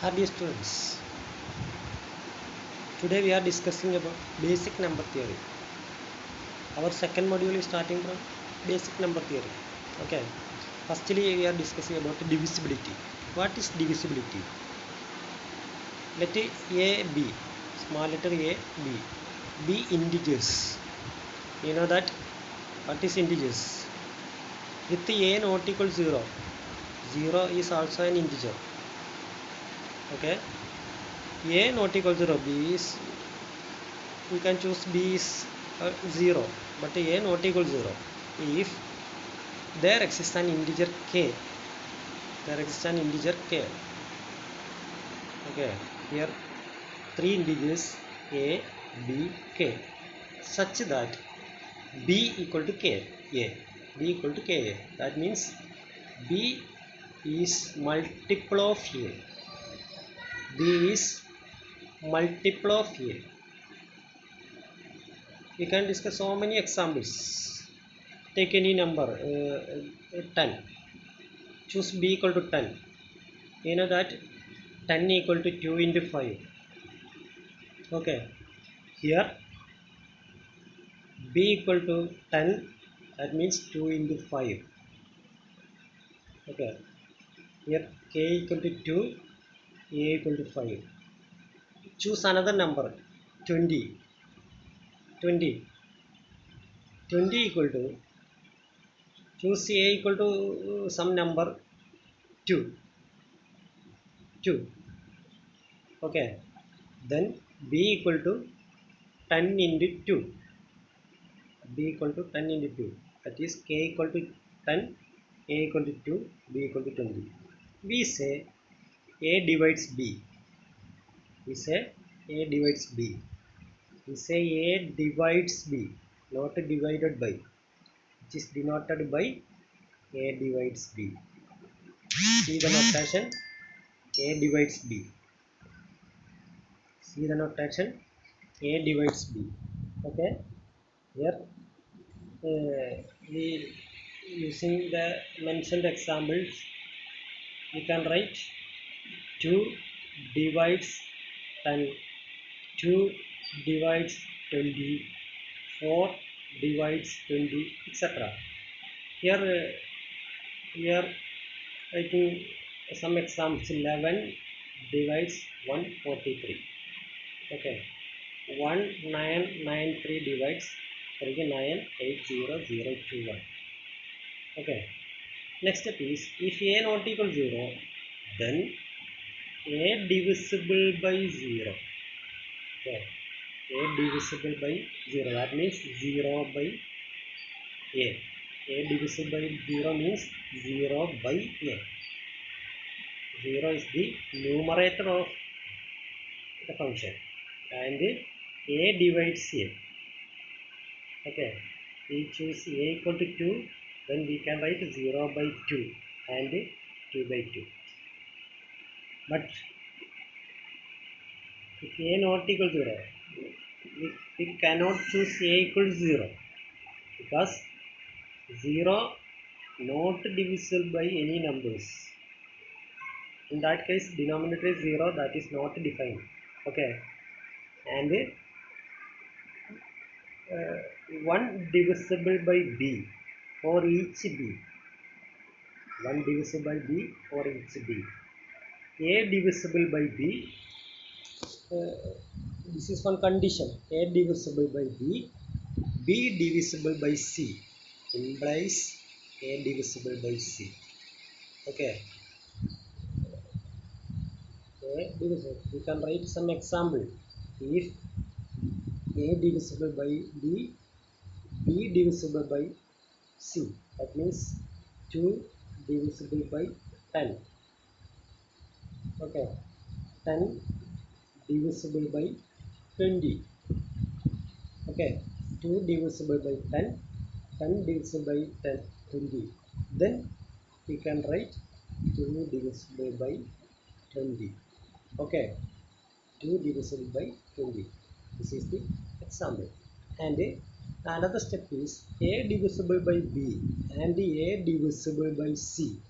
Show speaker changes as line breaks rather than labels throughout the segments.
Dear students, today we are discussing about basic number theory. Our second module is starting from basic number theory. Okay. Firstly, we are discussing about divisibility. What is divisibility? Let A B, small letter A B, be integers. You know that what is integers? With A not equal 0, 0 is also an integer. Okay. A not equal to 0, B is, we can choose B is 0, but A not equal to 0. If there exists an integer k, okay, here three integers A, B, K, such that B equal to K, A, B equal to K, A. That means B is multiple of A. B is multiple of A. We can discuss so many examples. Take any number, 10. Choose B equal to 10. You know that 10 equal to 2 into 5. Okay. Here B equal to 10. That means 2 into 5. Okay. Here K equal to 2. A equal to 5. Choose another number. 20. 20. 20 equal to, choose A equal to some number 2. 2. Okay. Then B equal to 10 into 2. B equal to 10 into 2. That is K equal to 10, A equal to 2, B equal to 20. We say A divides B. We say A divides B. We say A divides B, not divided by, which is denoted by A divides B. See the notation, A divides B. See the notation, A divides B. Okay, here we using the mentioned examples, we can write 2 divides 10, 2 divides 20, 4 divides 20, etc. Here we are writing some examples. 11 divides 143. Okay. 1993 divides 980,021. Okay. Next step is, if A not equal to 0, then A divisible by 0. Okay. A divisible by 0. That means 0 by A. A divisible by 0 means 0 by A. 0 is the numerator of the function and A divides A. Okay. We choose A equal to 2, then we can write 0 by 2 and 2 by 2. But if A not equal to 0, we cannot choose A equal to 0 because 0 not divisible by any numbers. In that case, denominator is 0, that is not defined. Okay. And 1 divisible by B for each B. 1 divisible by B for each B. A divisible by B, this is one condition. A divisible by B, B divisible by C implies A divisible by C. Okay. A divisible. We can write some example. If A divisible by B, B divisible by C, that means 2 divisible by 10. Okay. 10 divisible by 20. Okay. 2 divisible by 10, 10 divisible by 10, 20. Then we can write 2 divisible by 20. Okay. 2 divisible by 20. This is the example. And another step is A divisible by B and A divisible by C.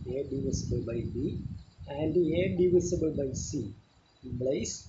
A divisible by B and A divisible by C implies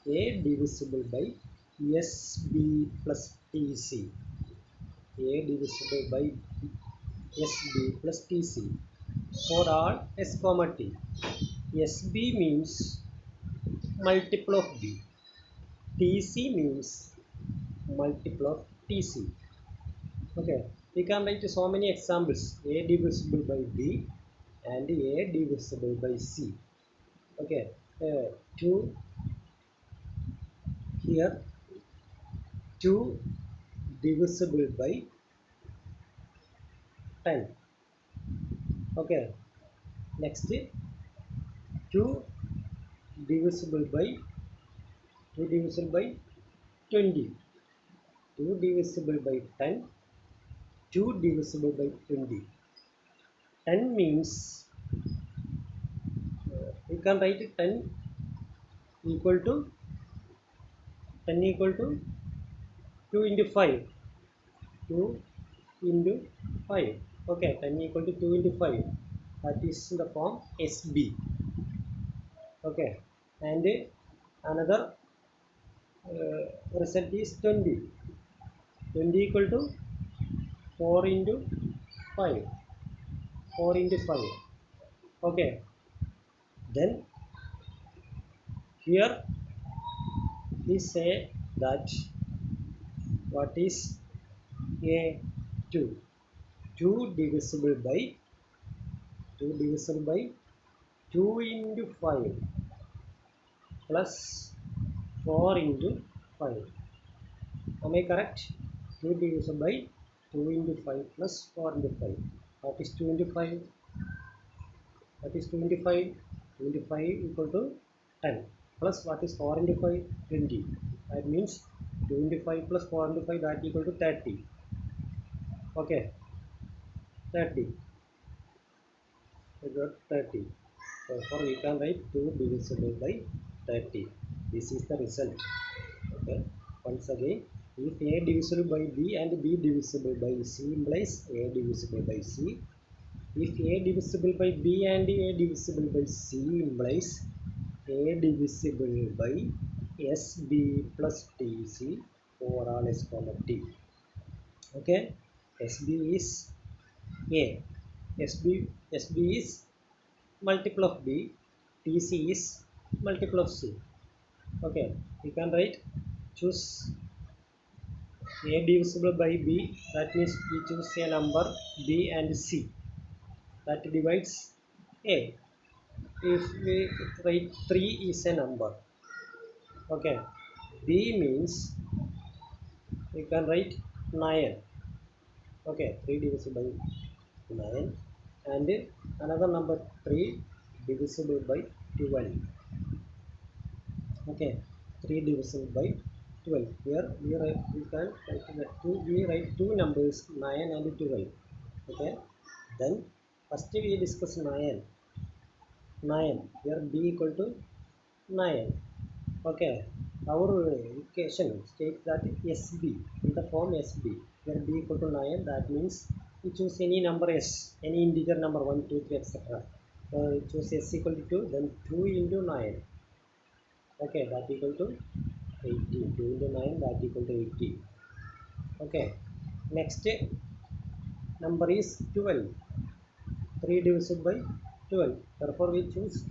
A divisible by SB plus TC. A divisible by SB plus TC for all S comma T. SB means multiple of B. TC means multiple of TC. Okay, we can write so many examples. A divisible by B and A divisible by C. Okay, 2 here, 2 divisible by 10. Okay, next 2 divisible by 2 divisible by 20. 2 divisible by 10, 2 divisible by 20. 10 means you can write 10 equal to 10 equal to 2 into 5. 2 into 5. Okay, 10 equal to 2 into 5. That is in the form SB. Okay, and another result is 20. 20 equal to 4 into 5. 4 into 5. Okay, then here we say that what is A2? 2 divisible by 2 divisible by 2 into 5 plus 4 into 5. Am I correct? 2 divisible by 2 into 5 plus 4 into 5. What is 2 into 5? What is 2 into 5? 2 into 5 equal to 10. Plus what is 4 into 5? 20. That means 2 into 5 plus 4 into 5, that equal to 30. Okay, 30. We got 30. Therefore, we can write 2 divisible by 30. This is the result. Okay. Once again, if A divisible by B and B divisible by C implies A divisible by C. If A divisible by B and A divisible by C implies A divisible by SB plus TC for all S comma T. Okay. SB is A. SB is multiple of B. TC is multiple of C. Okay, we can write choose A divisible by B. That means we choose a number B and C that divides A. If we write 3 is a number. Okay, B means we can write 9. Okay, 3 divisible by 9 and another number 3 divisible by 12. Okay, 3 divisible by 12. Here we can write the we write two numbers 9 and 12. Okay, then first we discuss 9. 9 here b equal to 9. Okay, our equation states that SB in the form SB where b equal to 9. That means we choose any number s, any integer number 1 2 3 etc. Choose s equal to 2, then 2 into 9. Okay, that equal to 18. 2 into 9, that equal to 18. Okay, next number is 12. 3 divisible by 12. Therefore, we choose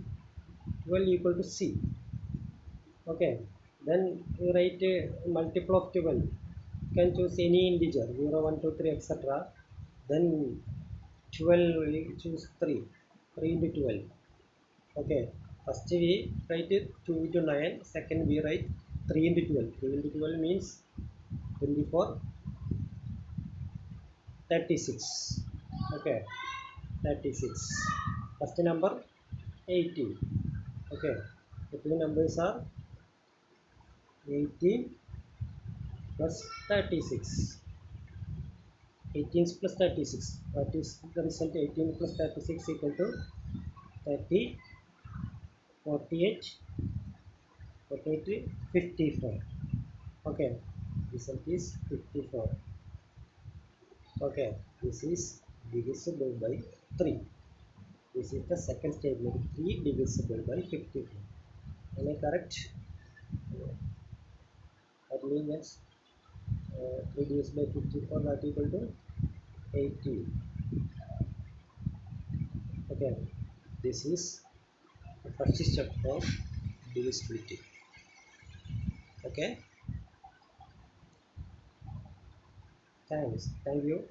12 equal to C. Okay, then we write multiple of 12. You can choose any integer 0, 1, 2, 3, etc. Then 12 we choose 3. 3 into 12. Okay, first we write 2 into 9. Second we write 3 into 12. 3 into 12 means 24, 36. Okay, 36. First number 18. Okay, the two numbers are 18 plus 36. 18 plus 36. What is the result? 18 plus 36 equal to 30, 48, 48, 54. Okay, result is 54. Okay, this is divisible by 3. This is the second statement. 3 divisible by 54. Am I correct? That means 3 divided by 54 that equal to 80. Okay, this is the first step of divisibility. Okay, thank you.